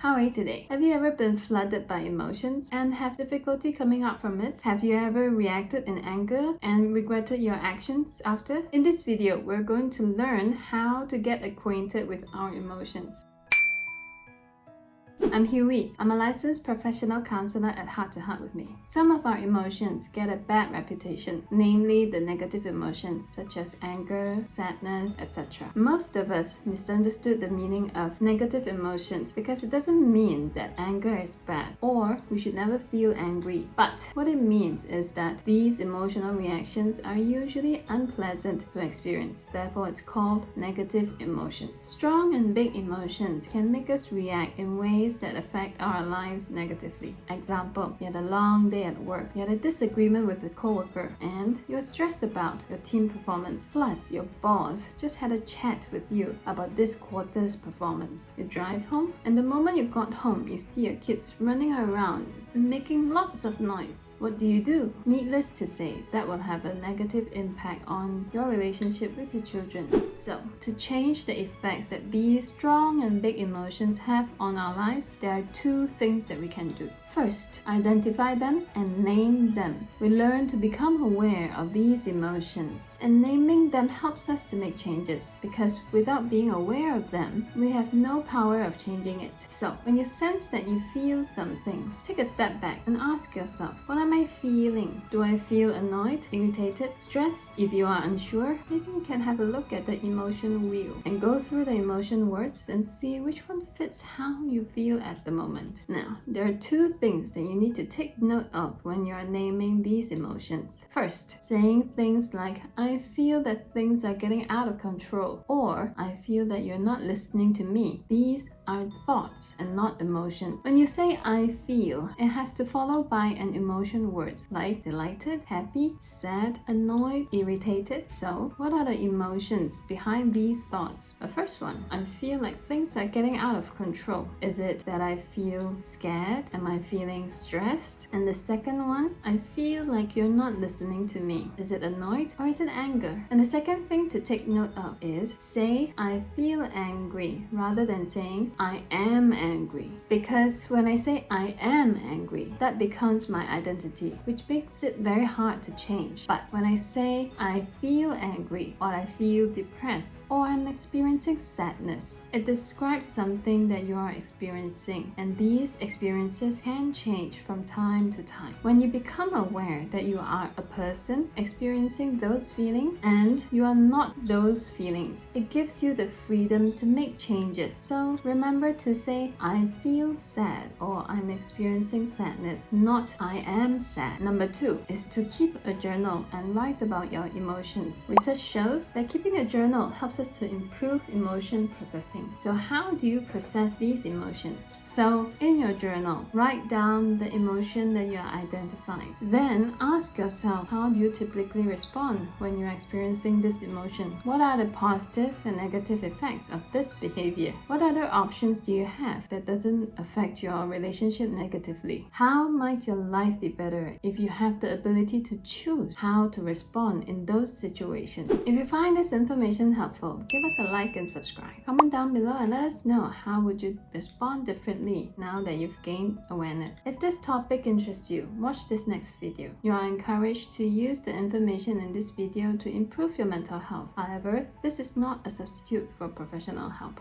How are you today? Have you ever been flooded by emotions and have difficulty coming out from it? Have you ever reacted in anger and regretted your actions after? In this video, we're going to learn how to get acquainted with our emotions. I'm Huey. I'm a licensed professional counselor at Heart to Heart with Me. Some of our emotions get a bad reputation, namely the negative emotions such as anger, sadness, etc. Most of us misunderstood the meaning of negative emotions because it doesn't mean that anger is bad or we should never feel angry. But what it means is that these emotional reactions are usually unpleasant to experience. Therefore, it's called negative emotions. Strong and big emotions can make us react in ways that affect our lives negatively. Example, you had a long day at work, you had a disagreement with a coworker, and you're stressed about your team performance. Plus, your boss just had a chat with you about this quarter's performance. You drive home, and the moment you got home, you see your kids running around and making lots of noise. What do? Needless to say, that will have a negative impact on your relationship with your children. So, to change the effects that these strong and big emotions have on our lives, there are two things that we can do. First, identify them and name them. We learn to become aware of these emotions, and naming them helps us to make changes because without being aware of them, we have no power of changing it. So, when you sense that you feel something, take a step back and ask yourself, what am I feeling? Do I feel annoyed, irritated, stressed? If you are unsure, maybe you can have a look at the emotion wheel and go through the emotion words and see which one fits how you feel at the moment. Now, there are two things that you need to take note of when you are naming these emotions. First, saying things like, I feel that things are getting out of control, or I feel that you're not listening to me. These are thoughts and not emotions. When you say I feel, it has to follow by an emotion words like delighted, happy, sad, annoyed, irritated. So, what are the emotions behind these thoughts? The first one, I feel like things are getting out of control. Is it that I feel scared? Am I feeling stressed? And the second one, I feel like you're not listening to me. Is it annoyed or is it anger? And the second thing to take note of is say I feel angry rather than saying I am angry. Because when I say I am angry, that becomes my identity, which makes it very hard to change. But when I say I feel angry or I feel depressed or I'm experiencing sadness, it describes something that you are experiencing, and these experiences can change from time to time. When you become aware that you are a person experiencing those feelings and you are not those feelings, it gives you the freedom to make changes. So remember to say I feel sad or I'm experiencing sadness, not I am sad. Number 2 is to keep a journal and write about your emotions. Research shows that keeping a journal helps us to improve emotion processing. So how do you process these emotions? So in your journal, write down the emotion that you are identifying. Then ask yourself, how do you typically respond when you're experiencing this emotion? What are the positive and negative effects of this behavior? What other options do you have that doesn't affect your relationship negatively? How might your life be better if you have the ability to choose how to respond in those situations? If you find this information helpful, give us a like and subscribe. Comment down below and let us know how would you respond differently now that you've gained awareness. If this topic interests you, watch this next video. You are encouraged to use the information in this video to improve your mental health. However, this is not a substitute for professional help.